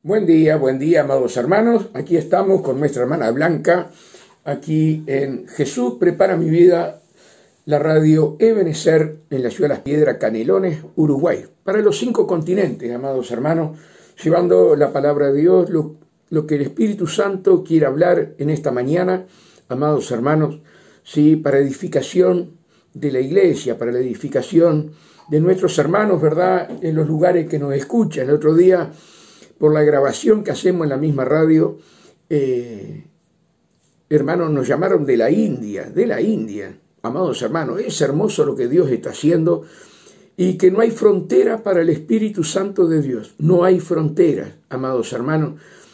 Buen día, amados hermanos. Aquí estamos con nuestra hermana Blanca, aquí en Jesús Prepara Mi Vida, la radio Ebenecer en la ciudad de Las Piedras, Canelones, Uruguay. Para los 5 continentes, amados hermanos, llevando la palabra de Dios, lo que el Espíritu Santo quiere hablar en esta mañana, amados hermanos, sí, para edificación de la iglesia, para la edificación de nuestros hermanos, ¿verdad?, en los lugares que nos escuchan. El otro día, por la grabación que hacemos en la misma radio, hermanos, nos llamaron de la India, amados hermanos. Es hermoso lo que Dios está haciendo y que no hay frontera para el Espíritu Santo de Dios. No hay fronteras, amados hermanos,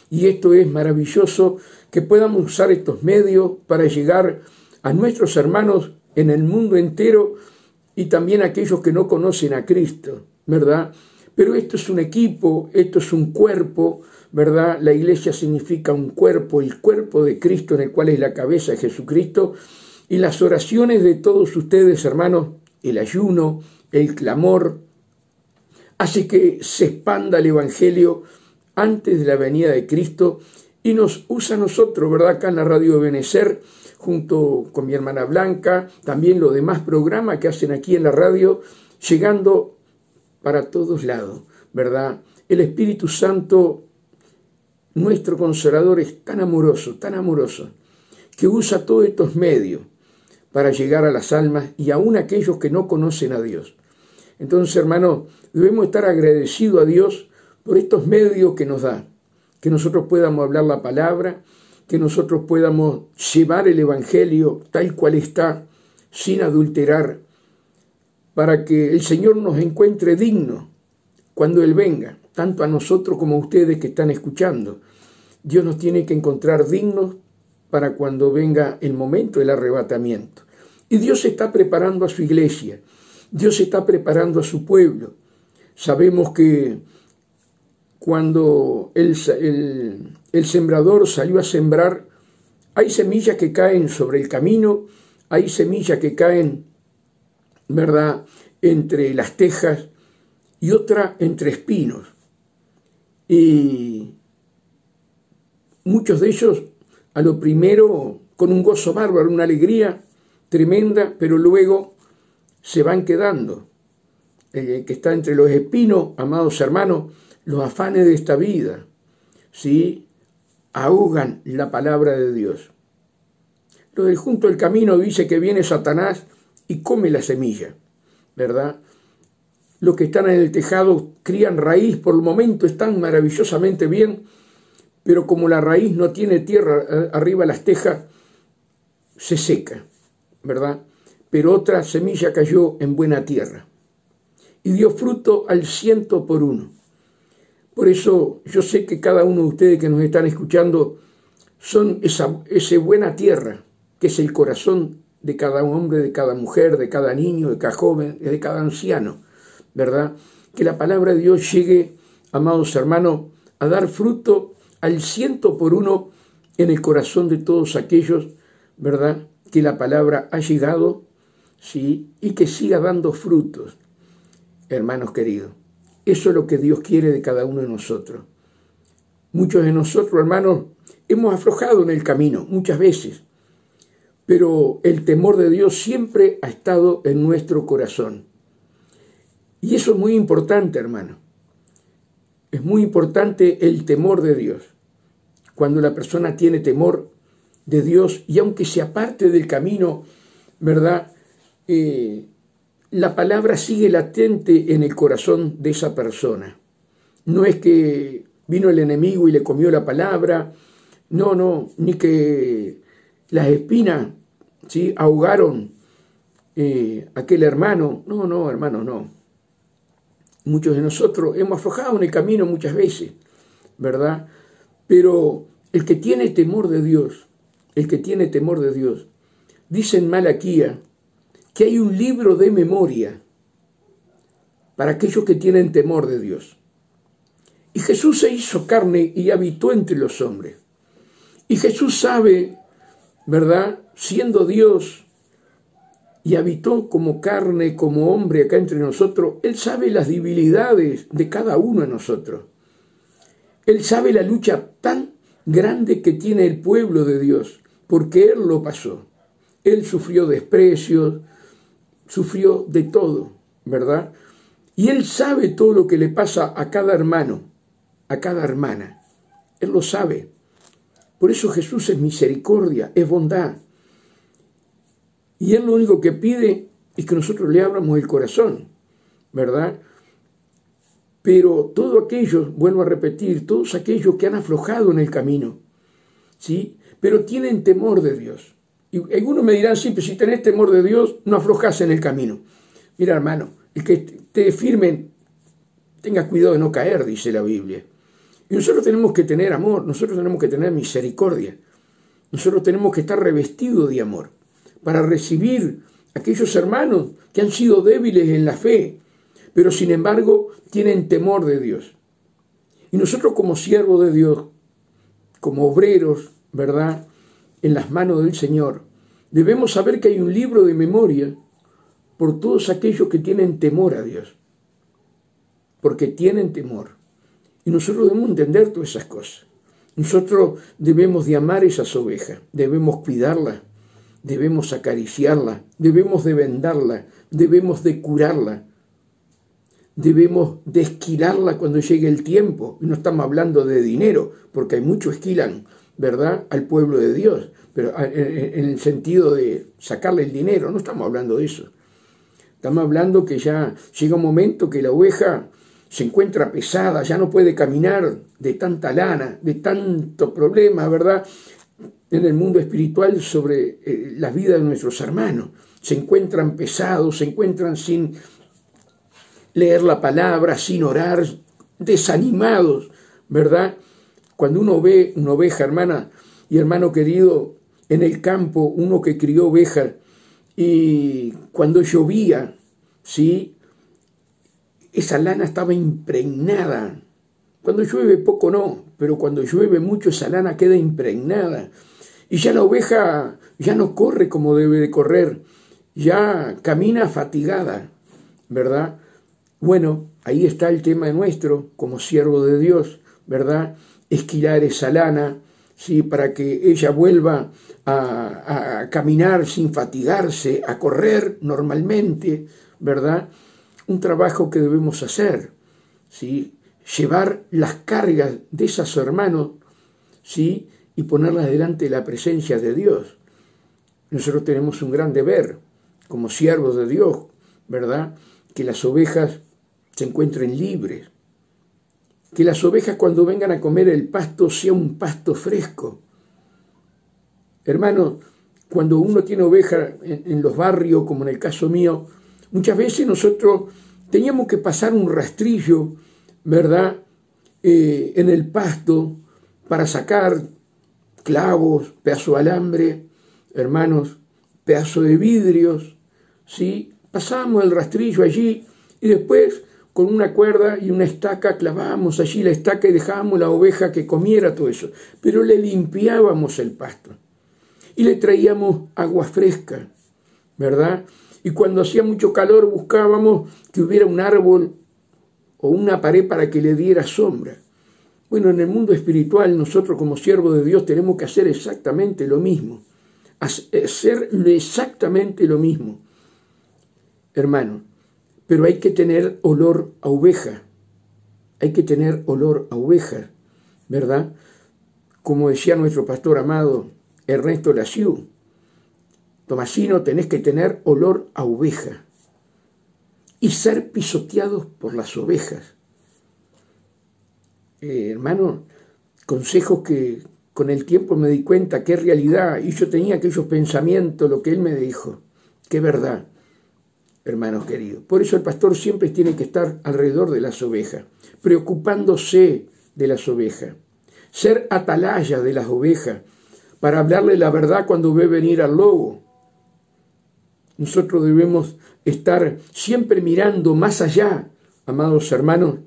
y esto es maravilloso, que podamos usar estos medios para llegar a nuestros hermanos en el mundo entero y también a aquellos que no conocen a Cristo, ¿verdad? Pero esto es un equipo, esto es un cuerpo, ¿verdad? La iglesia significa un cuerpo, el cuerpo de Cristo, en el cual es la cabeza de Jesucristo. Y las oraciones de todos ustedes, hermanos, el ayuno, el clamor, hace que se expanda el Evangelio antes de la venida de Cristo y nos usa a nosotros, ¿verdad? Acá en la radio Ebenecer, junto con mi hermana Blanca, también los demás programas que hacen aquí en la radio, llegando para todos lados, ¿verdad? El Espíritu Santo, nuestro Consolador, es tan amoroso, que usa todos estos medios para llegar a las almas y aún a aquellos que no conocen a Dios. Entonces, hermanos, debemos estar agradecidos a Dios por estos medios que nos da, que nosotros podamos hablar la palabra, que nosotros podamos llevar el Evangelio tal cual está, sin adulterar, para que el Señor nos encuentre dignos cuando Él venga, tanto a nosotros como a ustedes que están escuchando. Dios nos tiene que encontrar dignos para cuando venga el momento del arrebatamiento. Y Dios está preparando a su iglesia, Dios está preparando a su pueblo. Sabemos que cuando el sembrador salió a sembrar, hay semillas que caen sobre el camino, hay semillas que caen, ¿verdad?, entre las tejas y otra entre espinos. Y muchos de ellos, a lo primero, con un gozo bárbaro, una alegría tremenda, pero luego se van quedando. Que está entre los espinos, amados hermanos, los afanes de esta vida, ¿sí?, ahogan la palabra de Dios. Lo del junto al camino dice que viene Satanás y come la semilla, ¿verdad? Los que están en el tejado crían raíz, por el momento están maravillosamente bien, pero como la raíz no tiene tierra arriba de las tejas, se seca, ¿verdad? Pero otra semilla cayó en buena tierra y dio fruto al 100%. Por eso yo sé que cada uno de ustedes que nos están escuchando son esa buena tierra, que es el corazón de cada hombre, de cada mujer, de cada niño, de cada joven, de cada anciano, ¿verdad? Que la palabra de Dios llegue, amados hermanos, a dar fruto al 100% en el corazón de todos aquellos, ¿verdad?, que la palabra ha llegado, ¿sí?, y que siga dando frutos, hermanos queridos. Eso es lo que Dios quiere de cada uno de nosotros. Muchos de nosotros, hermanos, hemos aflojado en el camino muchas veces, pero el temor de Dios siempre ha estado en nuestro corazón. Y eso es muy importante, hermano. Es muy importante el temor de Dios. Cuando la persona tiene temor de Dios, y aunque se aparte del camino, ¿verdad?, la palabra sigue latente en el corazón de esa persona. No es que vino el enemigo y le comió la palabra, no, ni que las espinas, ¿sí?, ahogaron aquel hermano. No, hermano, no. Muchos de nosotros hemos aflojado en el camino muchas veces, ¿verdad? Pero el que tiene temor de Dios, dice en Malaquía que hay un libro de memoria para aquellos que tienen temor de Dios. Y Jesús se hizo carne y habitó entre los hombres. Y Jesús sabe, ¿verdad?, siendo Dios, y habitó como carne, como hombre acá entre nosotros, Él sabe las debilidades de cada uno de nosotros. Él sabe la lucha tan grande que tiene el pueblo de Dios, porque Él lo pasó. Él sufrió desprecios, sufrió de todo, ¿verdad? Y Él sabe todo lo que le pasa a cada hermano, a cada hermana. Él lo sabe. Por eso Jesús es misericordia, es bondad. Y Él lo único que pide es que nosotros le abramos el corazón, ¿verdad? Pero todos aquellos, vuelvo a repetir, todos aquellos que han aflojado en el camino, ¿sí? Pero tienen temor de Dios. Y algunos me dirán, sí, pero si tenés temor de Dios, no aflojás en el camino. Mira, hermano, el que te firme, tenga cuidado de no caer, dice la Biblia. Y nosotros tenemos que tener amor, nosotros tenemos que tener misericordia. Nosotros tenemos que estar revestidos de amor para recibir a aquellos hermanos que han sido débiles en la fe, pero sin embargo tienen temor de Dios. Y nosotros como siervos de Dios, como obreros, ¿verdad?, en las manos del Señor, debemos saber que hay un libro de memoria por todos aquellos que tienen temor a Dios, porque tienen temor. Y nosotros debemos entender todas esas cosas. Nosotros debemos de amar esas ovejas, debemos cuidarlas, debemos acariciarlas, debemos de vendarlas, debemos de curarlas, debemos de esquilarla cuando llegue el tiempo. Y no estamos hablando de dinero, porque hay muchos esquilan, ¿verdad?, al pueblo de Dios, pero en el sentido de sacarle el dinero, no estamos hablando de eso. Estamos hablando que ya llega un momento que la oveja se encuentra pesada, ya no puede caminar de tanta lana, de tanto problema, ¿verdad?, en el mundo espiritual sobre la vida de nuestros hermanos. Se encuentran pesados, se encuentran sin leer la palabra, sin orar, desanimados, ¿verdad? Cuando uno ve una oveja, hermana y hermano querido, en el campo, uno que crió ovejas, y cuando llovía, ¿sí?, esa lana estaba impregnada. Cuando llueve poco no, pero cuando llueve mucho esa lana queda impregnada. Y ya la oveja ya no corre como debe de correr, ya camina fatigada, ¿verdad? Bueno, ahí está el tema nuestro como siervo de Dios, ¿verdad? Esquilar esa lana, ¿sí?, para que ella vuelva a caminar sin fatigarse, a correr normalmente, ¿verdad? Un trabajo que debemos hacer, ¿sí?, llevar las cargas de esos hermanos, ¿sí?, y ponerlas delante de la presencia de Dios. Nosotros tenemos un gran deber como siervos de Dios, ¿verdad?, que las ovejas se encuentren libres, que las ovejas cuando vengan a comer el pasto sea un pasto fresco. Hermano, cuando uno tiene ovejas en los barrios, como en el caso mío, muchas veces nosotros teníamos que pasar un rastrillo, ¿verdad?, en el pasto para sacar clavos, pedazo de alambre, hermanos, pedazo de vidrios, ¿sí? Pasábamos el rastrillo allí y después con una cuerda y una estaca clavábamos allí la estaca y dejábamos la oveja que comiera todo eso. Pero le limpiábamos el pasto y le traíamos agua fresca, ¿verdad? Y cuando hacía mucho calor buscábamos que hubiera un árbol o una pared para que le diera sombra. Bueno, en el mundo espiritual nosotros como siervos de Dios tenemos que hacer exactamente lo mismo. Hacer exactamente lo mismo, hermano. Pero hay que tener olor a oveja. Hay que tener olor a oveja, ¿verdad? Como decía nuestro pastor amado Ernesto Laciú, Tomasino, tenés que tener olor a oveja y ser pisoteados por las ovejas. Hermano, consejos que con el tiempo me di cuenta que es realidad, y yo tenía aquellos pensamientos, lo que él me dijo, que es verdad, hermanos queridos. Por eso el pastor siempre tiene que estar alrededor de las ovejas, preocupándose de las ovejas, ser atalaya de las ovejas, para hablarle la verdad cuando ve venir al lobo. Nosotros debemos estar siempre mirando más allá, amados hermanos,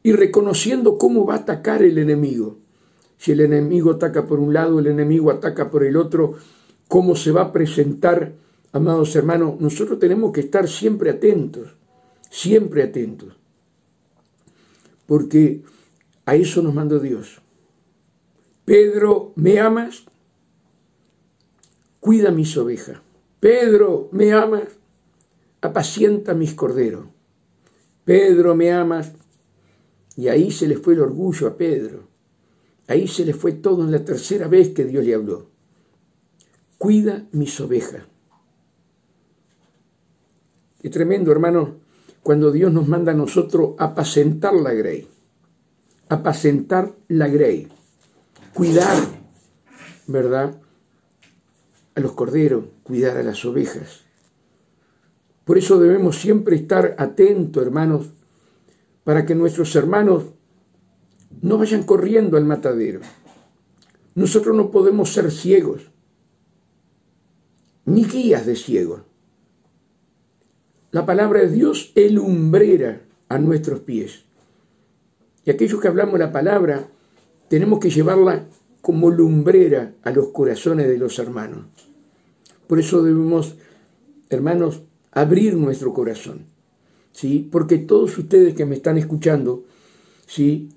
y reconociendo cómo va a atacar el enemigo. Si el enemigo ataca por un lado, el enemigo ataca por el otro, cómo se va a presentar, amados hermanos. Nosotros tenemos que estar siempre atentos, porque A eso nos mandó Dios. Pedro, ¿me amas? Cuida mis ovejas. Pedro, ¿me amas? Apacienta mis corderos. Pedro, ¿me amas? Y ahí se le fue el orgullo a Pedro. Ahí se le fue todo en la tercera vez que Dios le habló. Cuida mis ovejas. Qué tremendo, hermano, cuando Dios nos manda a nosotros apacentar la grey. Apacentar la grey. Cuidar, ¿verdad?, a los corderos, cuidar a las ovejas. Por eso debemos siempre estar atentos, hermanos, para que nuestros hermanos no vayan corriendo al matadero. Nosotros no podemos ser ciegos, ni guías de ciegos. La palabra de Dios es lumbrera a nuestros pies. Y aquellos que hablamos la palabra, tenemos que llevarla como lumbrera a los corazones de los hermanos. Por eso debemos, hermanos, abrir nuestro corazón, ¿sí? Porque todos ustedes que me están escuchando, ¿sí?,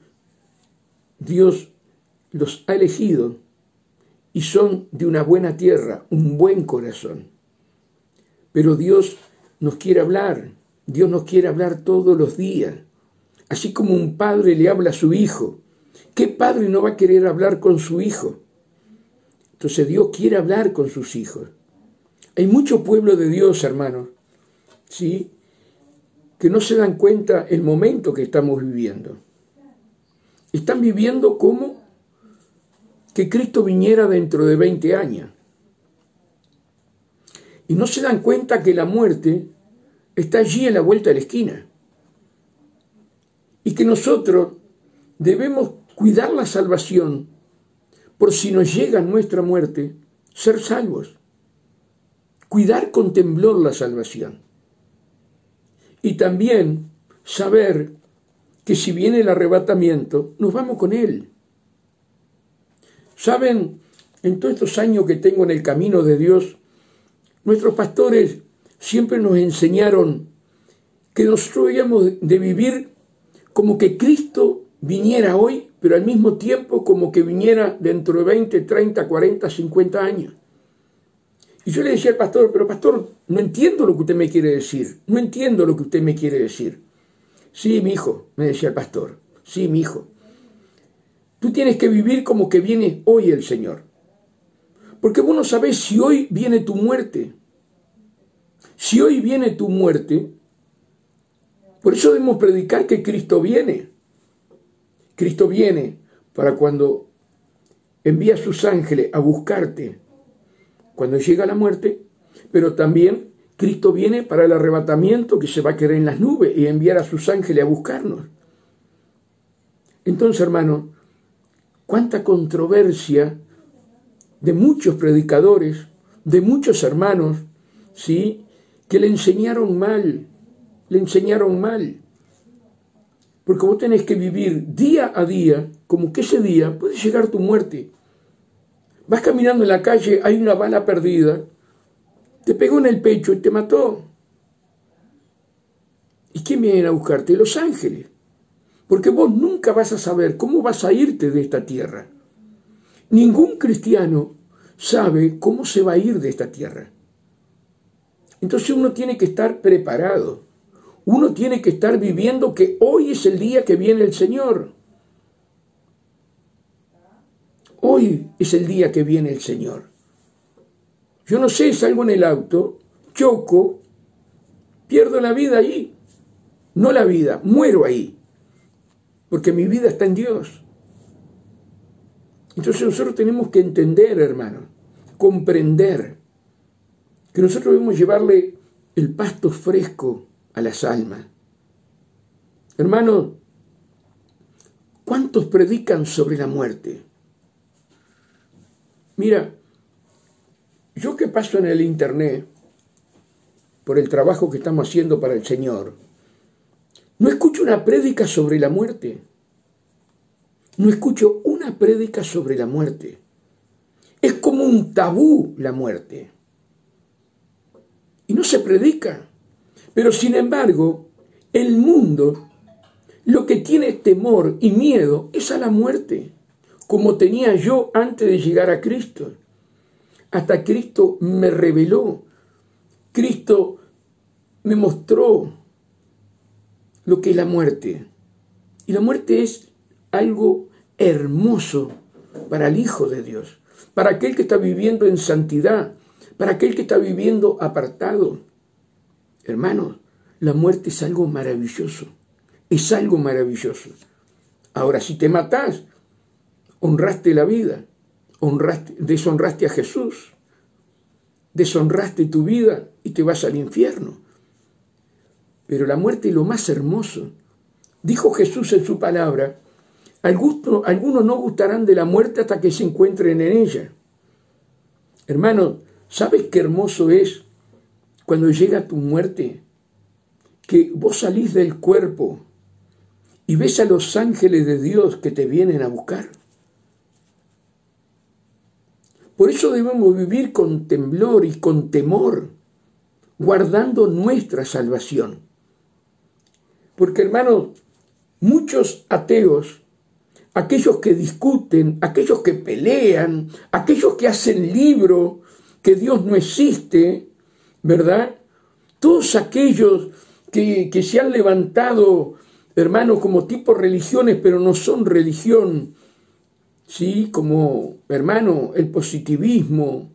Dios los ha elegido y son de una buena tierra, un buen corazón. Pero Dios nos quiere hablar, Dios nos quiere hablar todos los días. Así como un padre le habla a su hijo, ¿qué padre no va a querer hablar con su hijo? Entonces Dios quiere hablar con sus hijos. Hay mucho pueblo de Dios, hermanos, ¿sí?, que no se dan cuenta el momento que estamos viviendo. Están viviendo como que Cristo viniera dentro de 20 años. Y no se dan cuenta que la muerte está allí en la vuelta de la esquina. Y que nosotros debemos cuidar la salvación por si nos llega nuestra muerte, ser salvos. Cuidar con temblor la salvación. Y también saber que si viene el arrebatamiento, nos vamos con Él. Saben, en todos estos años que tengo en el camino de Dios, nuestros pastores siempre nos enseñaron que nosotros debíamos de vivir como que Cristo viniera hoy, pero al mismo tiempo como que viniera dentro de 20, 30, 40, 50 años. Y yo le decía al pastor, pero pastor, no entiendo lo que usted me quiere decir, no entiendo lo que usted me quiere decir. Sí, mi hijo, me decía el pastor, sí, mi hijo. Tú tienes que vivir como que viene hoy el Señor. Porque vos no sabés si hoy viene tu muerte. Si hoy viene tu muerte, por eso debemos predicar que Cristo viene. Cristo viene para cuando envía a sus ángeles a buscarte, cuando llega la muerte, pero también Cristo viene para el arrebatamiento, que se va a quedar en las nubes y enviar a sus ángeles a buscarnos. Entonces, hermano, cuánta controversia de muchos predicadores, de muchos hermanos, ¿sí?, que le enseñaron mal. Porque vos tenés que vivir día a día, como que ese día puede llegar tu muerte. Vas caminando en la calle, hay una bala perdida, te pegó en el pecho y te mató. ¿Y quién viene a buscarte? Los ángeles. Porque vos nunca vas a saber cómo vas a irte de esta tierra. Ningún cristiano sabe cómo se va a ir de esta tierra. Entonces uno tiene que estar preparado. Uno tiene que estar viviendo que hoy es el día que viene el Señor. Hoy es el día que viene el Señor. Yo no sé, salgo en el auto, choco, pierdo la vida ahí. No la vida, muero ahí. Porque mi vida está en Dios. Entonces nosotros tenemos que entender, hermano, comprender que nosotros debemos llevarle el pasto fresco a las almas. Hermano, ¿cuántos predican sobre la muerte? Mira, yo que paso en el internet, por el trabajo que estamos haciendo para el Señor, no escucho una prédica sobre la muerte. No escucho una prédica sobre la muerte. Es como un tabú la muerte. Y no se predica. Pero sin embargo, el mundo lo que tiene temor y miedo es a la muerte, como tenía yo antes de llegar a Cristo. Hasta Cristo me reveló, Cristo me mostró lo que es la muerte. Y la muerte es algo hermoso para el Hijo de Dios, para aquel que está viviendo en santidad, para aquel que está viviendo apartado. Hermanos, la muerte es algo maravilloso, es algo maravilloso. Ahora, si te matás, honraste la vida, deshonraste a Jesús, deshonraste tu vida y te vas al infierno. Pero la muerte es lo más hermoso. Dijo Jesús en su palabra, algunos no gustarán de la muerte hasta que se encuentren en ella. Hermano, ¿sabes qué hermoso es cuando llega tu muerte? Que vos salís del cuerpo y ves a los ángeles de Dios que te vienen a buscar. Por eso debemos vivir con temblor y con temor, guardando nuestra salvación. Porque, hermanos, muchos ateos, aquellos que discuten, aquellos que pelean, aquellos que hacen libros que Dios no existe, ¿verdad? Todos aquellos que se han levantado, hermanos, como tipo religiones, pero no son religión, ¿sí? Como, hermano, el positivismo,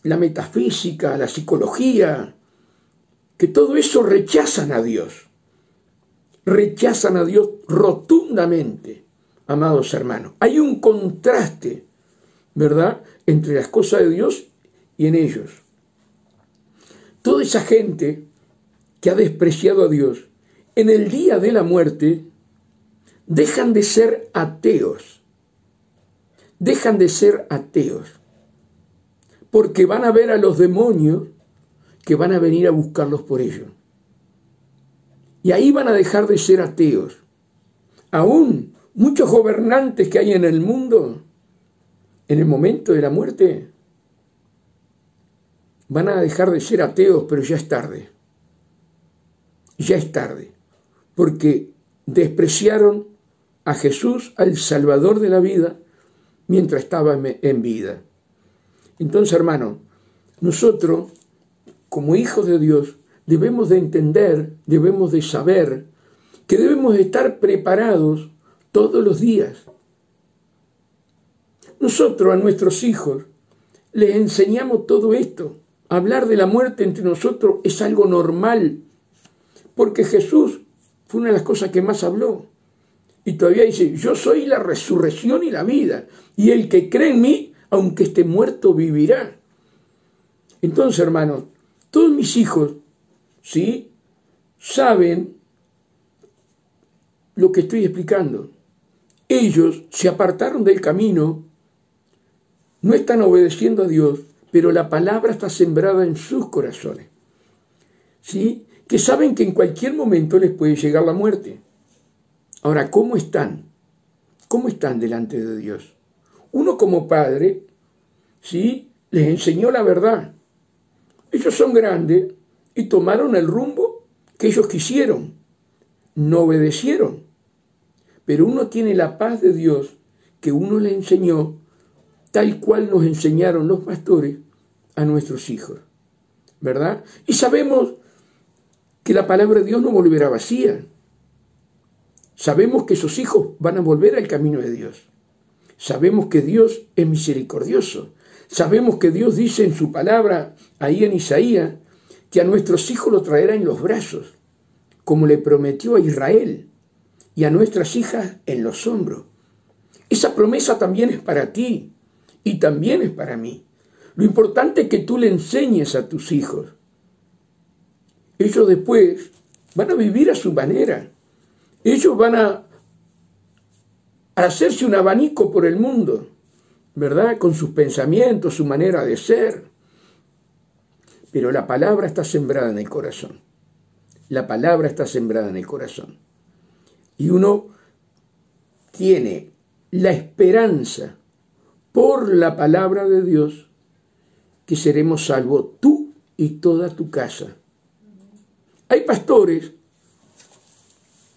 la metafísica, la psicología, que todo eso rechazan a Dios rotundamente, amados hermanos. Hay un contraste, ¿verdad?, entre las cosas de Dios y en ellos. Toda esa gente que ha despreciado a Dios, en el día de la muerte, dejan de ser ateos. Dejan de ser ateos. Porque van a ver a los demonios que van a venir a buscarlos por ellos. Y ahí van a dejar de ser ateos. Aún muchos gobernantes que hay en el mundo, en el momento de la muerte, van a dejar de ser ateos, pero ya es tarde. Ya es tarde. Porque despreciaron a Jesús, al Salvador de la vida, mientras estaba en vida. Entonces, hermano, nosotros, como hijos de Dios, debemos de entender, debemos de saber que debemos de estar preparados todos los días. Nosotros a nuestros hijos les enseñamos todo esto. Hablar de la muerte entre nosotros es algo normal, porque Jesús fue una de las cosas que más habló. Y todavía dice, yo soy la resurrección y la vida, y el que cree en mí, aunque esté muerto, vivirá. Entonces, hermanos, todos mis hijos, ¿sí?, saben lo que estoy explicando. Ellos se apartaron del camino, no están obedeciendo a Dios, pero la palabra está sembrada en sus corazones, ¿sí?, que saben que en cualquier momento les puede llegar la muerte. Ahora, ¿cómo están? ¿Cómo están delante de Dios? Uno como padre, ¿sí?, les enseñó la verdad. Ellos son grandes y tomaron el rumbo que ellos quisieron. No obedecieron. Pero uno tiene la paz de Dios que uno le enseñó, tal cual nos enseñaron los pastores a nuestros hijos, ¿verdad? Y sabemos que la palabra de Dios no volverá vacía. Sabemos que esos hijos van a volver al camino de Dios. Sabemos que Dios es misericordioso. Sabemos que Dios dice en su palabra, ahí en Isaías, que a nuestros hijos los traerá en los brazos, como le prometió a Israel, y a nuestras hijas en los hombros. Esa promesa también es para ti, y también es para mí. Lo importante es que tú le enseñes a tus hijos. Ellos después van a vivir a su manera. Ellos van a hacerse un abanico por el mundo, ¿verdad?, con sus pensamientos, su manera de ser. Pero la palabra está sembrada en el corazón. La palabra está sembrada en el corazón. Y uno tiene la esperanza por la palabra de Dios que seremos salvos tú y toda tu casa. Hay pastores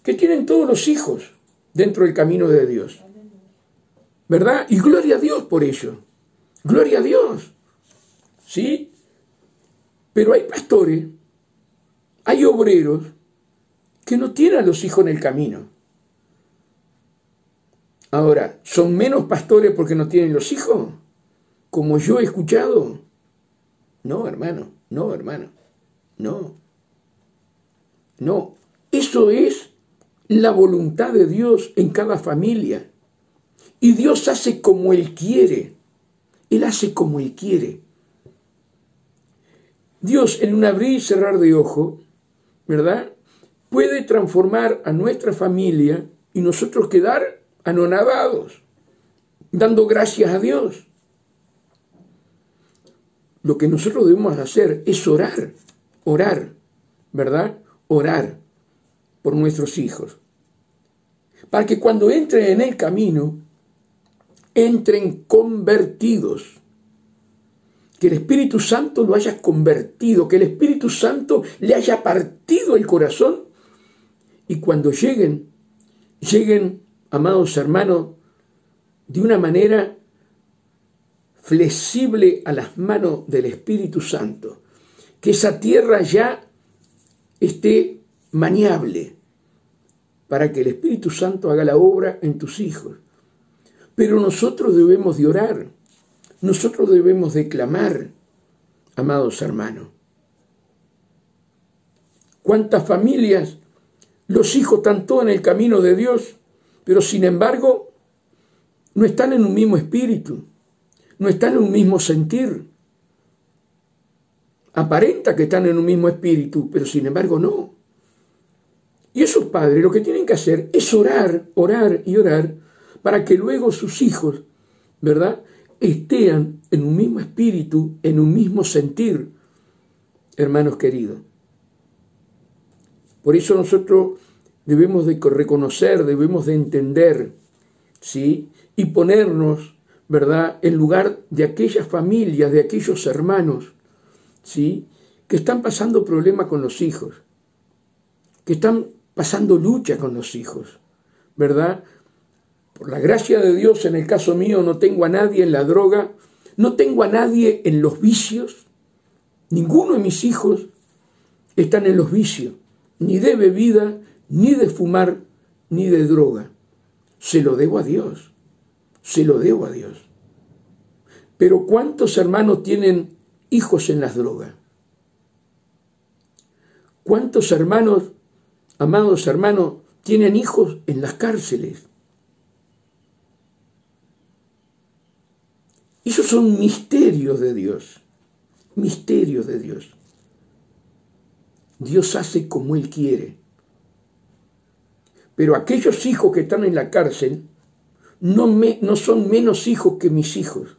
que tienen todos los hijos dentro del camino de Dios. ¿Verdad? Y gloria a Dios por ello. Gloria a Dios. ¿Sí? Pero hay pastores, hay obreros que no tienen a los hijos en el camino. Ahora, ¿son menos pastores porque no tienen los hijos? Como yo he escuchado. No, hermano, no, hermano, no. No, eso es la voluntad de Dios en cada familia. Y Dios hace como Él quiere. Él hace como Él quiere. Dios, en un abrir y cerrar de ojo, ¿verdad?, puede transformar a nuestra familia y nosotros quedar anonadados, dando gracias a Dios. Lo que nosotros debemos hacer es orar, ¿verdad? Orar por nuestros hijos, para que cuando entren en el camino, entren convertidos, que el Espíritu Santo lo haya convertido, que el Espíritu Santo le haya partido el corazón, y cuando lleguen, amados hermanos, de una manera flexible a las manos del Espíritu Santo, que esa tierra ya esté maniable, para que el Espíritu Santo haga la obra en tus hijos. Pero nosotros debemos de orar, nosotros debemos de clamar, amados hermanos. ¿Cuántas familias, los hijos están todos en el camino de Dios, pero sin embargo no están en un mismo espíritu, no están en un mismo sentir? Aparenta que están en un mismo espíritu, pero sin embargo no. Y esos padres lo que tienen que hacer es orar, orar y orar, para que luego sus hijos, ¿verdad?, estén en un mismo espíritu, en un mismo sentir, hermanos queridos. Por eso nosotros debemos de reconocer, debemos de entender, ¿sí?, y ponernos, ¿verdad?, en lugar de aquellas familias, de aquellos hermanos, ¿sí?, que están pasando problemas con los hijos, que están pasando lucha con los hijos, ¿verdad? Por la gracia de Dios, en el caso mío, no tengo a nadie en la droga, no tengo a nadie en los vicios. Ninguno de mis hijos están en los vicios, ni de bebida, ni de fumar, ni de droga. Se lo debo a Dios, se lo debo a Dios. Pero ¿cuántos hermanos tienen hijos en las drogas? ¿Cuántos hermanos, amados hermanos, tienen hijos en las cárceles? Esos son misterios de Dios, misterios de Dios. Dios hace como Él quiere. Pero aquellos hijos que están en la cárcel no son menos hijos que mis hijos,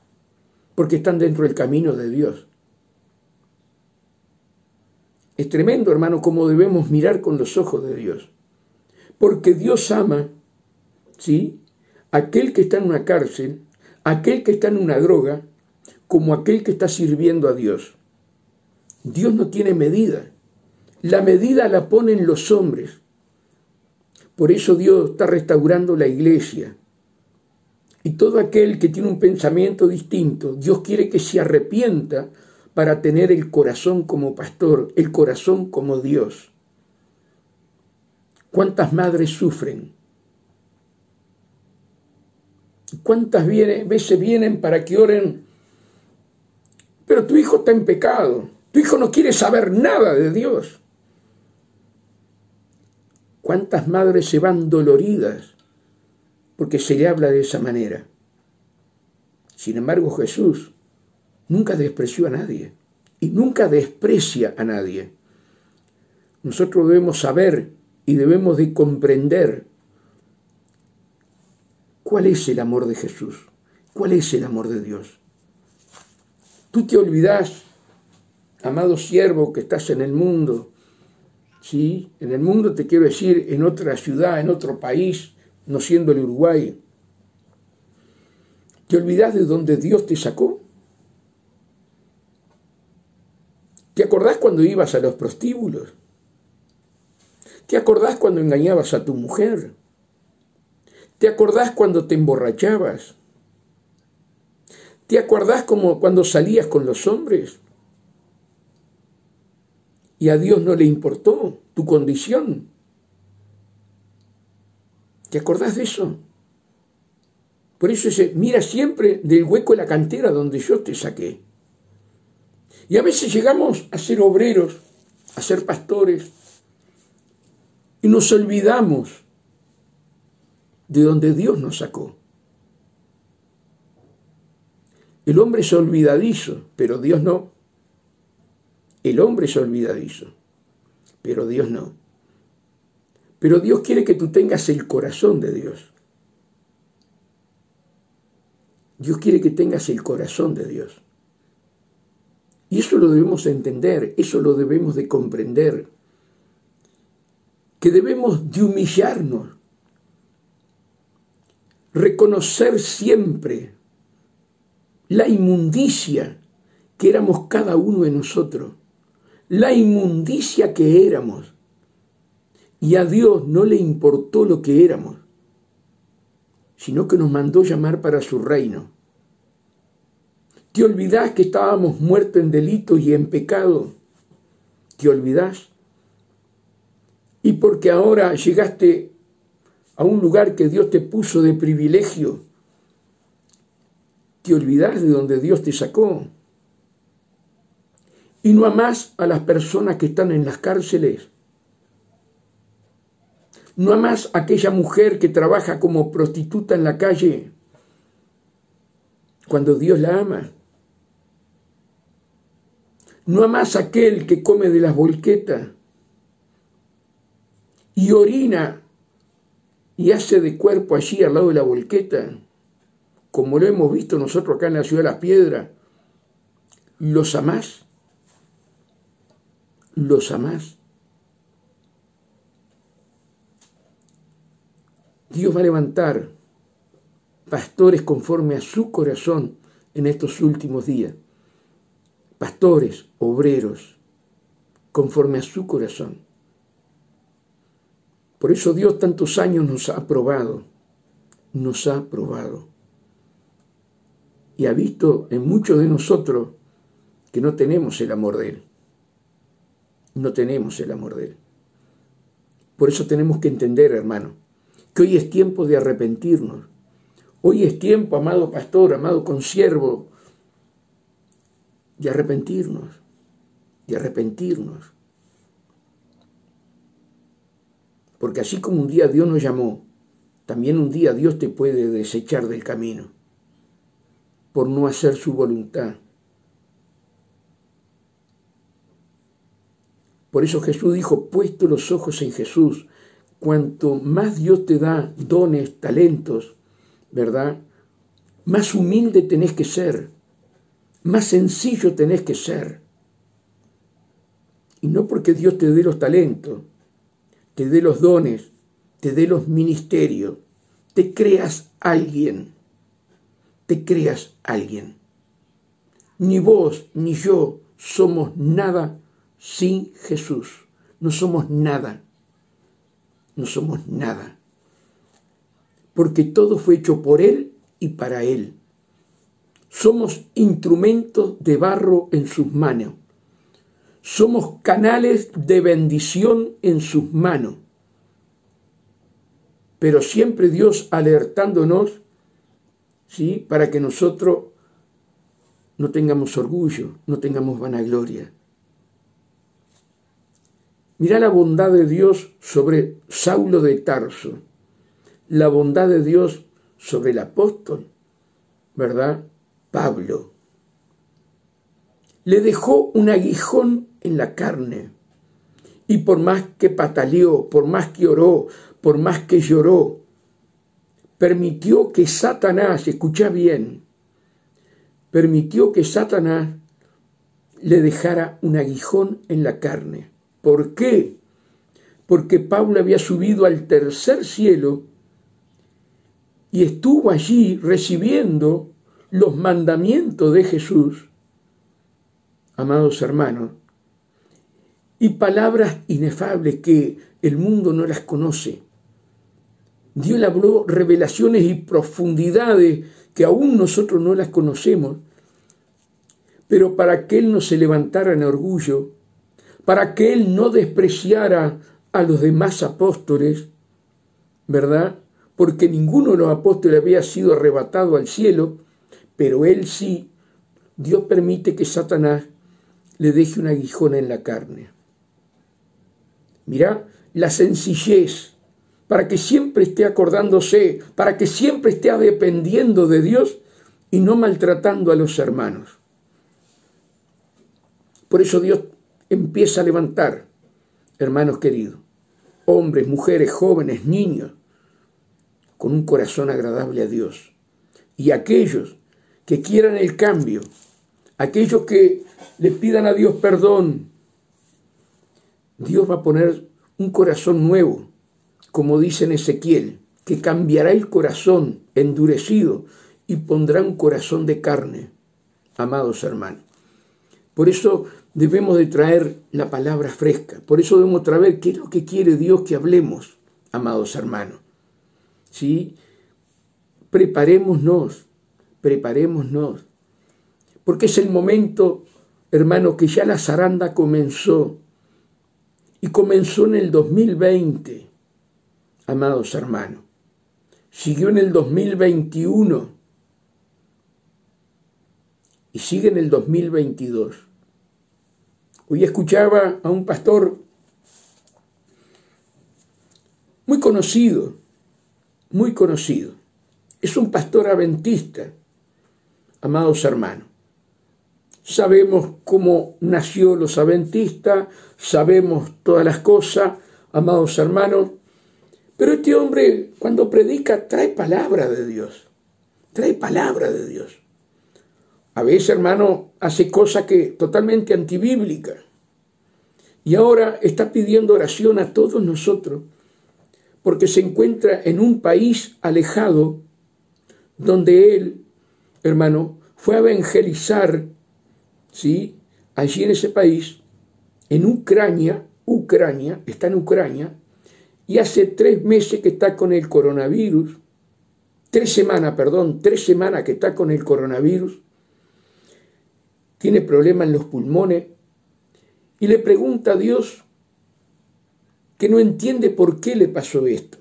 porque están dentro del camino de Dios. Es tremendo, hermano, cómo debemos mirar con los ojos de Dios. Porque Dios ama, ¿sí?, aquel que está en una cárcel, aquel que está en una droga, como aquel que está sirviendo a Dios. Dios no tiene medida. La medida la ponen los hombres. Por eso Dios está restaurando la iglesia. Y todo aquel que tiene un pensamiento distinto, Dios quiere que se arrepienta para tener el corazón como pastor, el corazón como Dios. ¿Cuántas madres sufren? ¿Cuántas veces vienen para que oren? Pero tu hijo está en pecado. Tu hijo no quiere saber nada de Dios. ¿Cuántas madres se van doloridas porque se le habla de esa manera? Sin embargo, Jesús nunca despreció a nadie y nunca desprecia a nadie. Nosotros debemos saber y debemos de comprender cuál es el amor de Jesús, cuál es el amor de Dios. Tú te olvidás, amado siervo, que estás en el mundo, ¿sí? En el mundo te quiero decir, en otra ciudad, en otro país, no siendo el Uruguay. ¿Te olvidás de donde Dios te sacó? ¿Te acordás cuando ibas a los prostíbulos? ¿Te acordás cuando engañabas a tu mujer? ¿Te acordás cuando te emborrachabas? ¿Te acordás como cuando salías con los hombres? Y a Dios no le importó tu condición. ¿Te acordás de eso? Por eso dice, mira siempre del hueco de la cantera donde yo te saqué. Y a veces llegamos a ser obreros, a ser pastores, y nos olvidamos de donde Dios nos sacó. El hombre es olvidadizo, pero Dios no. El hombre es olvidadizo, pero Dios no. Pero Dios quiere que tú tengas el corazón de Dios. Dios quiere que tengas el corazón de Dios. Y eso lo debemos entender, eso lo debemos de comprender. Que debemos de humillarnos, reconocer siempre la inmundicia que éramos cada uno de nosotros, la inmundicia que éramos. Y a Dios no le importó lo que éramos, sino que nos mandó llamar para su reino. ¿Te olvidás que estábamos muertos en delitos y en pecado? ¿Te olvidás? Y porque ahora llegaste a un lugar que Dios te puso de privilegio, ¿te olvidás de donde Dios te sacó? Y no amás a las personas que están en las cárceles. No amás a aquella mujer que trabaja como prostituta en la calle, cuando Dios la ama. No amás a aquel que come de las volquetas y orina y hace de cuerpo allí al lado de la volqueta, como lo hemos visto nosotros acá en la ciudad de Las Piedras. ¿Los amás? ¿Los amás? Dios va a levantar pastores conforme a su corazón en estos últimos días. Pastores, obreros, conforme a su corazón. Por eso Dios tantos años nos ha probado, y ha visto en muchos de nosotros que no tenemos el amor de Él. No tenemos el amor de Él. Por eso tenemos que entender, hermano, que hoy es tiempo de arrepentirnos. Hoy es tiempo, amado pastor, amado consiervo, de arrepentirnos, Porque así como un día Dios nos llamó, también un día Dios te puede desechar del camino por no hacer su voluntad. Por eso Jesús dijo, puesto los ojos en Jesús, cuanto más Dios te da dones, talentos, ¿verdad? Más humilde tenés que ser, más sencillo tenés que ser. Y no porque Dios te dé los talentos, te dé los dones, te dé los ministerios, te creas alguien. Ni vos ni yo somos nada sin Jesús. No somos nada. Porque todo fue hecho por Él y para Él. Somos instrumentos de barro en sus manos. Somos canales de bendición en sus manos. Pero siempre Dios alertándonos, ¿sí?, para que nosotros no tengamos orgullo, no tengamos vanagloria. Mirá la bondad de Dios sobre Saulo de Tarso, la bondad de Dios sobre el apóstol, ¿verdad? Pablo. Le dejó un aguijón en la carne, y por más que pataleó, por más que oró, por más que lloró, permitió que Satanás, escucha bien, permitió que Satanás le dejara un aguijón en la carne. ¿Por qué? Porque Pablo había subido al tercer cielo y estuvo allí recibiendo los mandamientos de Jesús, amados hermanos, y palabras inefables que el mundo no las conoce. Dios le habló revelaciones y profundidades que aún nosotros no las conocemos, pero para que Él no se levantara en orgullo, para que Él no despreciara a los demás apóstoles, ¿verdad? Porque ninguno de los apóstoles había sido arrebatado al cielo, pero Él sí. Dios permite que Satanás le deje un aguijón en la carne. Mirá la sencillez, para que siempre esté acordándose, para que siempre esté dependiendo de Dios y no maltratando a los hermanos. Por eso Dios empieza a levantar, hermanos queridos, hombres, mujeres, jóvenes, niños, con un corazón agradable a Dios. Y aquellos que quieran el cambio, aquellos que le pidan a Dios perdón, Dios va a poner un corazón nuevo, como dice en Ezequiel, que cambiará el corazón endurecido y pondrá un corazón de carne, amados hermanos. Por eso debemos de traer la palabra fresca, por eso debemos traer qué es lo que quiere Dios que hablemos, amados hermanos. ¿Sí? Preparémonos, porque es el momento, hermano, que ya la zaranda comenzó, y comenzó en el 2020, amados hermanos. Siguió en el 2021 y sigue en el 2022. Hoy escuchaba a un pastor muy conocido. Es un pastor adventista, amados hermanos. Sabemos cómo nació los adventistas, sabemos todas las cosas, amados hermanos. Pero este hombre, cuando predica, trae palabra de Dios. A veces, hermano, hace cosas que totalmente antibíblicas. Y ahora está pidiendo oración a todos nosotros, porque se encuentra en un país alejado, donde él, hermano, fue a evangelizar, ¿sí? Allí en ese país, en Ucrania, está en Ucrania, y hace 3 meses que está con el coronavirus, 3 semanas que está con el coronavirus, tiene problemas en los pulmones, y le pregunta a Dios que no entiende por qué le pasó esto.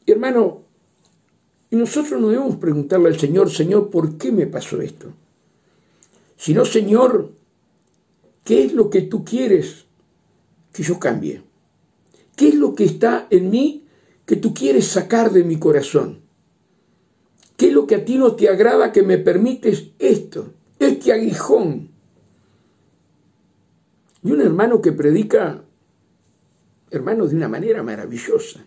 Y hermano, y nosotros no debemos preguntarle al Señor, Señor, ¿por qué me pasó esto? Sino, Señor, ¿qué es lo que tú quieres que yo cambie? ¿Qué es lo que está en mí que tú quieres sacar de mi corazón? ¿Qué es lo que a ti no te agrada que me permites esto, este aguijón? Y un hermano que predica, hermano, de una manera maravillosa.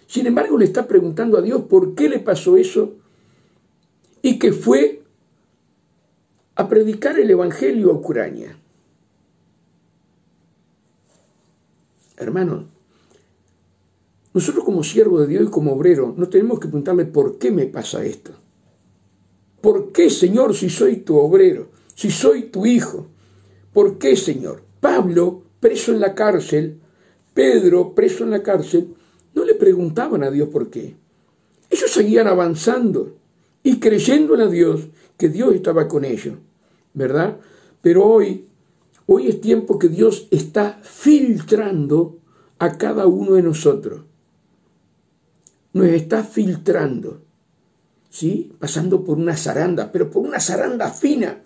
Sin embargo, le está preguntando a Dios por qué le pasó eso y que fue a predicar el evangelio a Ucrania. Hermano, nosotros como siervos de Dios y como obreros no tenemos que preguntarle por qué me pasa esto. ¿Por qué, Señor, si soy tu obrero, si soy tu hijo? ¿Por qué, Señor? Pablo, preso en la cárcel, Pedro, preso en la cárcel, no le preguntaban a Dios por qué. Ellos seguían avanzando y creyendo a Dios, que Dios estaba con ellos, ¿verdad? Pero hoy es tiempo que Dios está filtrando a cada uno de nosotros. Nos está filtrando, ¿sí? Pasando por una zaranda, pero por una zaranda fina,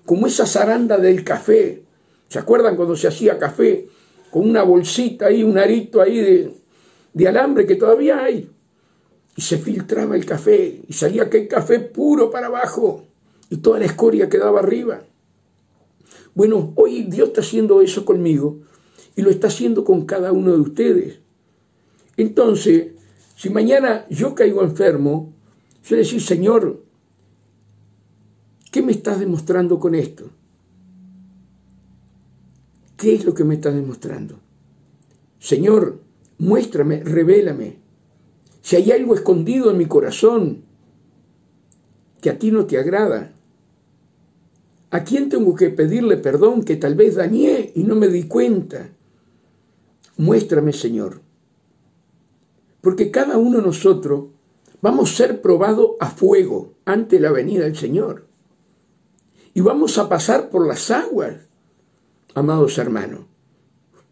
como esa zaranda del café. ¿Se acuerdan cuando se hacía café? Con una bolsita ahí, un arito ahí de alambre que todavía hay. Y se filtraba el café y salía aquel café puro para abajo y toda la escoria quedaba arriba. Bueno, hoy Dios está haciendo eso conmigo y lo está haciendo con cada uno de ustedes. Entonces, si mañana yo caigo enfermo, yo le decir, Señor, ¿qué me estás demostrando con esto? ¿Qué es lo que me estás demostrando? Señor, muéstrame, revélame. Si hay algo escondido en mi corazón que a ti no te agrada, ¿A quién tengo que pedirle perdón que tal vez dañé y no me di cuenta? Muéstrame, Señor. Porque cada uno de nosotros vamos a ser probados a fuego ante la venida del Señor. Y vamos a pasar por las aguas, amados hermanos.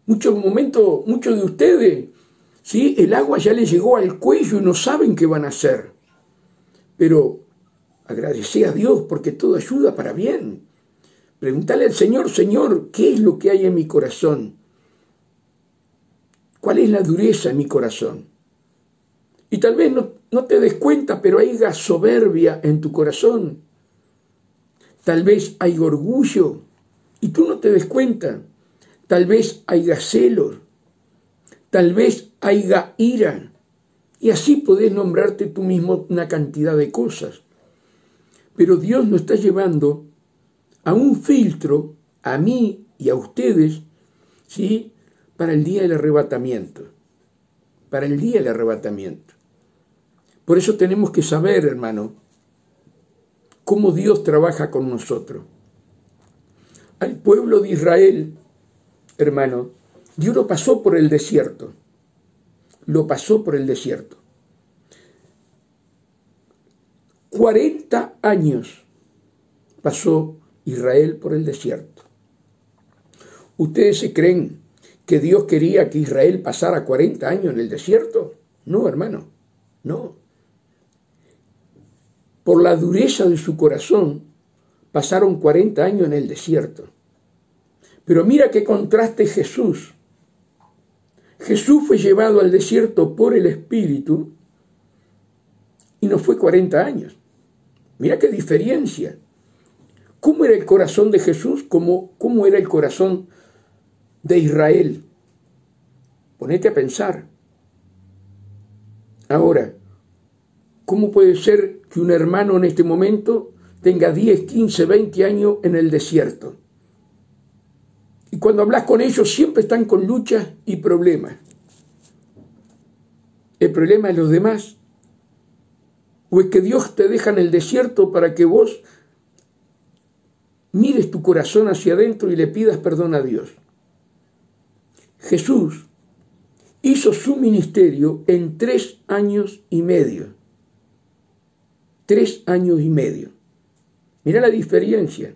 Muchos de ustedes, ¿sí? El agua ya les llegó al cuello y no saben qué van a hacer. Pero agradecé a Dios porque todo ayuda para bien. Preguntale al Señor, Señor, ¿qué es lo que hay en mi corazón? ¿Cuál es la dureza en mi corazón? Y tal vez no te des cuenta, pero haya soberbia en tu corazón. Tal vez hay orgullo y tú no te des cuenta. Tal vez haya celos. Tal vez haya ira. Y así podés nombrarte tú mismo una cantidad de cosas. Pero Dios nos está llevando a un filtro, a mí y a ustedes, ¿sí? Para el día del arrebatamiento. Para el día del arrebatamiento. Por eso tenemos que saber, hermano, cómo Dios trabaja con nosotros. Al pueblo de Israel, hermano, Dios lo pasó por el desierto. Lo pasó por el desierto. 40 años pasó Israel por el desierto. ¿Ustedes se creen que Dios quería que Israel pasara 40 años en el desierto? No, hermano, no. Por la dureza de su corazón, pasaron 40 años en el desierto. Pero mira qué contraste Jesús. Jesús fue llevado al desierto por el Espíritu y no fue 40 años. Mira qué diferencia. ¿Cómo era el corazón de Jesús? ¿Cómo era el corazón de Israel? Ponete a pensar. Ahora, ¿cómo puede ser que un hermano en este momento tenga 10, 15, 20 años en el desierto? Y cuando hablas con ellos siempre están con luchas y problemas. ¿El problema es los demás? ¿O es que Dios te deja en el desierto para que vos mires tu corazón hacia adentro y le pidas perdón a Dios? Jesús hizo su ministerio en 3 años y medio. 3 años y medio. Mira la diferencia.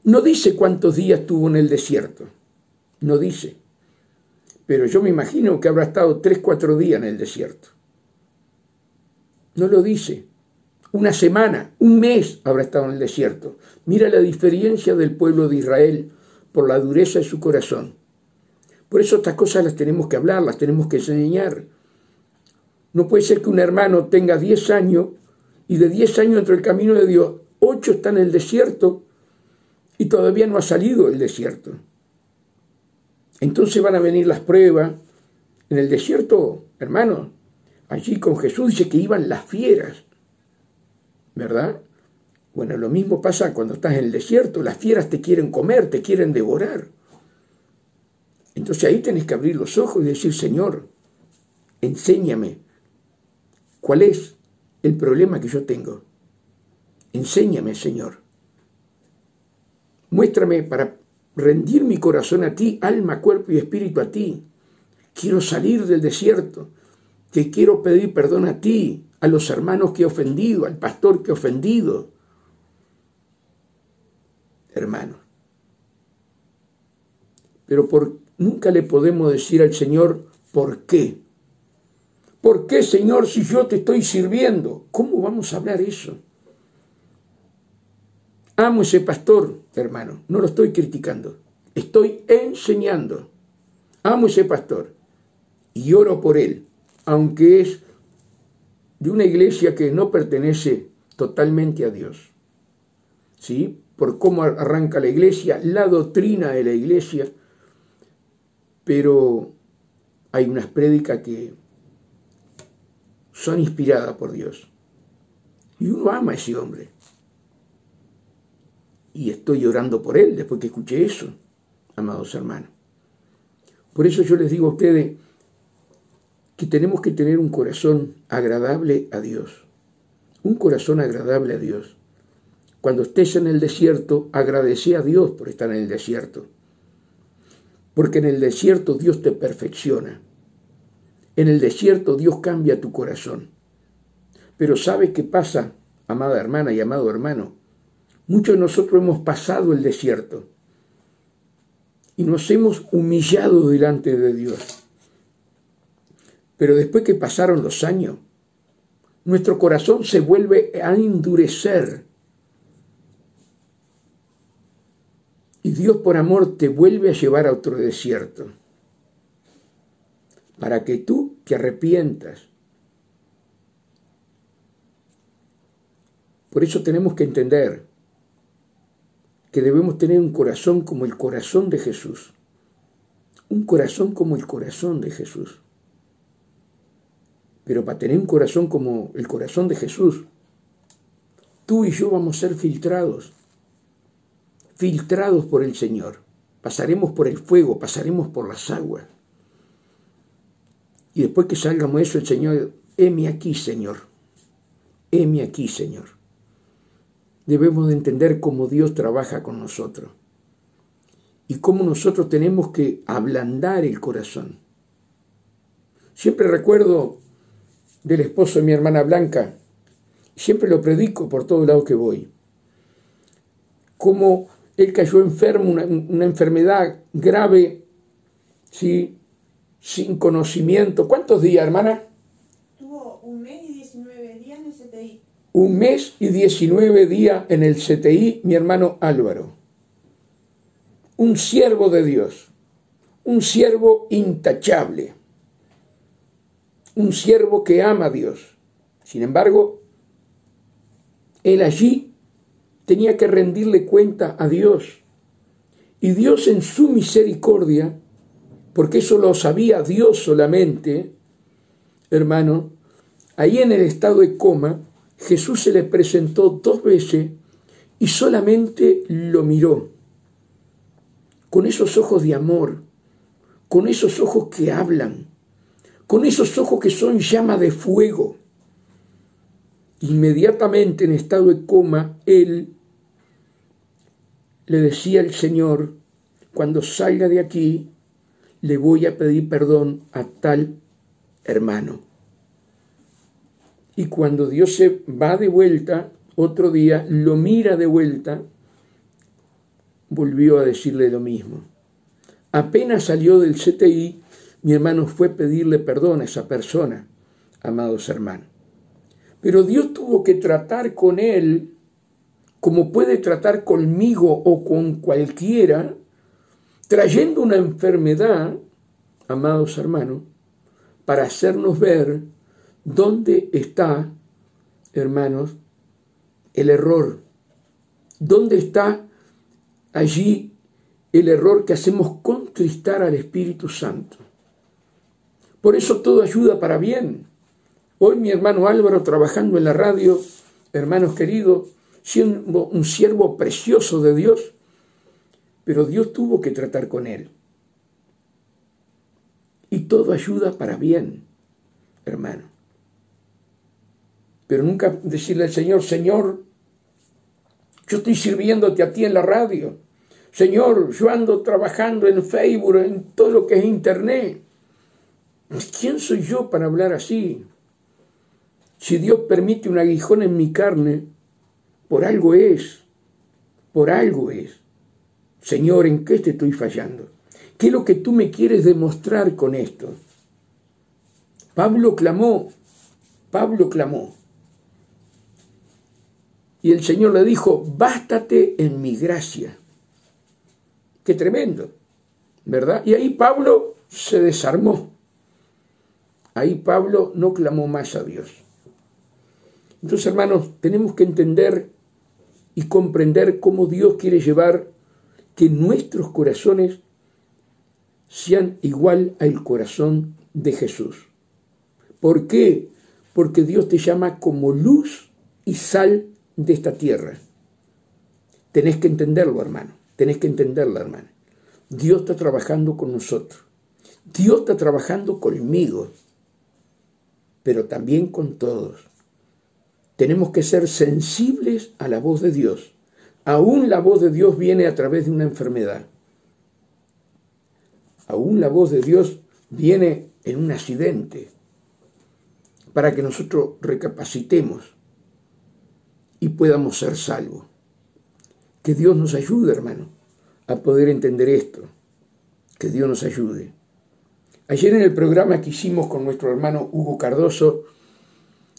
No dice cuántos días tuvo en el desierto. No dice. Pero yo me imagino que habrá estado 3, 4 días en el desierto. No lo dice. Una semana, un mes habrá estado en el desierto. Mira la diferencia del pueblo de Israel por la dureza de su corazón. Por eso estas cosas las tenemos que hablar, las tenemos que enseñar. No puede ser que un hermano tenga 10 años y de 10 años dentro del camino de Dios, 8 están en el desierto y todavía no ha salido del desierto. Entonces van a venir las pruebas. En el desierto, hermano, allí con Jesús dice que iban las fieras, ¿verdad? Bueno, lo mismo pasa cuando estás en el desierto, las fieras te quieren comer, te quieren devorar. Entonces ahí tenés que abrir los ojos y decir, Señor, enséñame cuál es el problema que yo tengo. Enséñame, Señor. Muéstrame para rendir mi corazón a ti, alma, cuerpo y espíritu a ti. Quiero salir del desierto. Te quiero pedir perdón a ti, a los hermanos que he ofendido, al pastor que he ofendido. Hermanos. Pero nunca le podemos decir al Señor, ¿por qué? ¿Por qué, Señor, si yo te estoy sirviendo? ¿Cómo vamos a hablar eso? Amo ese pastor, hermano, no lo estoy criticando, estoy enseñando. Amo ese pastor y oro por él, aunque es de una iglesia que no pertenece totalmente a Dios. ¿Sí? Por cómo arranca la iglesia, la doctrina de la iglesia, pero hay unas prédicas que son inspiradas por Dios. Y uno ama a ese hombre. Y estoy orando por él después que escuché eso, amados hermanos. Por eso yo les digo a ustedes que tenemos que tener un corazón agradable a Dios. Un corazón agradable a Dios. cuando estés en el desierto, agradece a Dios por estar en el desierto. Porque en el desierto Dios te perfecciona. En el desierto Dios cambia tu corazón. Pero ¿sabes qué pasa, amada hermana y amado hermano? Muchos de nosotros hemos pasado el desierto y nos hemos humillado delante de Dios. Pero después que pasaron los años, nuestro corazón se vuelve a endurecer. Y Dios por amor te vuelve a llevar a otro desierto, para que tú te arrepientas. Por eso tenemos que entender que debemos tener un corazón como el corazón de Jesús. Un corazón como el corazón de Jesús. Pero para tener un corazón como el corazón de Jesús, tú y yo vamos a ser filtrados por el Señor. Pasaremos por el fuego, pasaremos por las aguas. Y después que salgamos eso, el Señor, heme aquí, Señor. Heme aquí, Señor. Debemos de entender cómo Dios trabaja con nosotros y cómo nosotros tenemos que ablandar el corazón. Siempre recuerdo del esposo de mi hermana Blanca, siempre lo predico por todos lados que voy, cómo él cayó enfermo, una enfermedad grave, ¿sí? Sin conocimiento. ¿Cuántos días, hermana? Tuvo 1 mes y 19 días en el CTI. 1 mes y 19 días en el CTI, mi hermano Álvaro. Un siervo de Dios, un siervo intachable, un siervo que ama a Dios. Sin embargo, él allí tenía que rendirle cuenta a Dios. Y Dios en su misericordia, porque eso lo sabía Dios solamente, hermano, ahí en el estado de coma, Jesús se le presentó 2 veces y solamente lo miró. Con esos ojos de amor, con esos ojos que hablan, con esos ojos que son llama de fuego. Inmediatamente en estado de coma, él le decía al Señor, cuando salga de aquí, le voy a pedir perdón a tal hermano. Y cuando Dios se va de vuelta, otro día, lo mira de vuelta, volvió a decirle lo mismo. Apenas salió del CTI, mi hermano fue a pedirle perdón a esa persona, amados hermanos. Pero Dios tuvo que tratar con él como puede tratar conmigo o con cualquiera, trayendo una enfermedad, amados hermanos, para hacernos ver dónde está, hermanos, el error. ¿Dónde está allí el error que hacemos contristar al Espíritu Santo? Por eso todo ayuda para bien. Hoy mi hermano Álvaro trabajando en la radio, hermanos queridos, siendo un siervo precioso de Dios, pero Dios tuvo que tratar con él. Y todo ayuda para bien, hermano. Pero nunca decirle al Señor, Señor, yo estoy sirviéndote a ti en la radio. Señor, yo ando trabajando en Facebook, en todo lo que es Internet. ¿Quién soy yo para hablar así? Si Dios permite un aguijón en mi carne, por algo es, por algo es. Señor, ¿en qué te estoy fallando? ¿Qué es lo que tú me quieres demostrar con esto? Pablo clamó. Y el Señor le dijo, bástate en mi gracia. Qué tremendo, ¿verdad? Y ahí Pablo se desarmó. Ahí Pablo no clamó más a Dios. Entonces, hermanos, tenemos que entender y comprender cómo Dios quiere llevar que nuestros corazones sean igual al corazón de Jesús. ¿Por qué? Porque Dios te llama como luz y sal de esta tierra. Tenés que entenderlo, hermano. Tenés que entenderla, hermana. Dios está trabajando con nosotros. Dios está trabajando conmigo, pero también con todos. Tenemos que ser sensibles a la voz de Dios Aún la voz de Dios viene a través de una enfermedad. Aún la voz de Dios viene en un accidente, para que nosotros recapacitemos y podamos ser salvos. Que Dios nos ayude, hermano, a poder entender esto. Que Dios nos ayude. Ayer en el programa que hicimos con nuestro hermano Hugo Cardoso,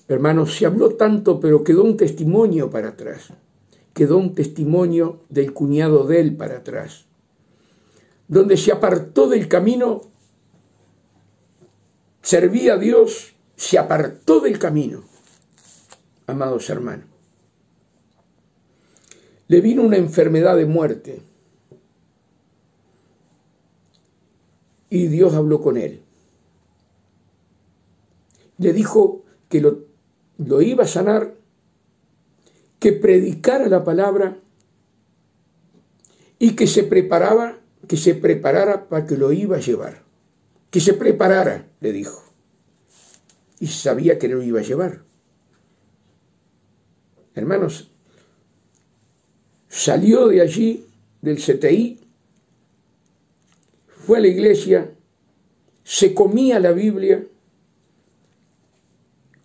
hermano, se habló tanto, pero quedó un testimonio para atrás. Quedó un testimonio del cuñado de él para atrás, donde se apartó del camino, servía a Dios, se apartó del camino, amados hermanos. Le vino una enfermedad de muerte y Dios habló con él. Le dijo que lo iba a sanar, que predicara la palabra y que se preparara para que lo iba a llevar. Que se preparara, le dijo. Y sabía que lo iba a llevar. Hermanos, salió de allí, del CTI, fue a la iglesia, se comía la Biblia,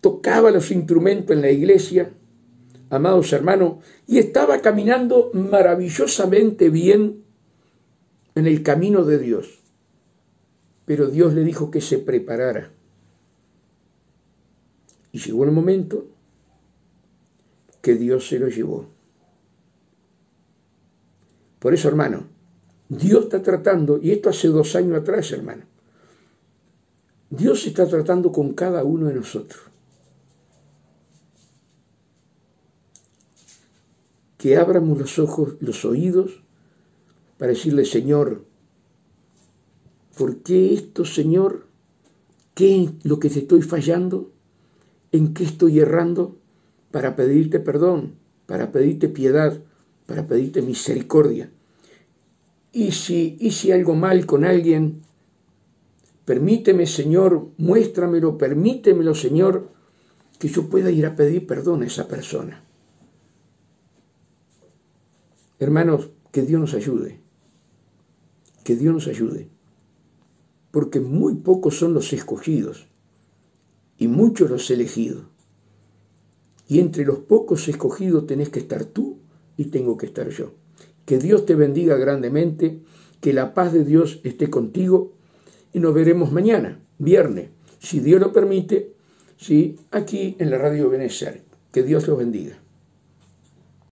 tocaba los instrumentos en la iglesia, amados hermanos, y estaba caminando maravillosamente bien en el camino de Dios. Pero Dios le dijo que se preparara. Y llegó el momento que Dios se lo llevó. Por eso, hermano, Dios está tratando, y esto hace 2 años atrás, hermano, Dios está tratando con cada uno de nosotros. Que abramos los ojos, los oídos, para decirle, Señor, ¿por qué esto, Señor? ¿Qué es lo que te estoy fallando? ¿En qué estoy errando? Para pedirte perdón, para pedirte piedad, para pedirte misericordia. Y si hice algo mal con alguien, permíteme, Señor, muéstramelo, permítemelo, Señor, que yo pueda ir a pedir perdón a esa persona. Hermanos, que Dios nos ayude. Que Dios nos ayude. Porque muy pocos son los escogidos y muchos los elegidos. Y entre los pocos escogidos tenés que estar tú y tengo que estar yo. Que Dios te bendiga grandemente, que la paz de Dios esté contigo y nos veremos mañana, viernes, si Dios lo permite, sí, aquí en la Radio Benecer. Que Dios los bendiga.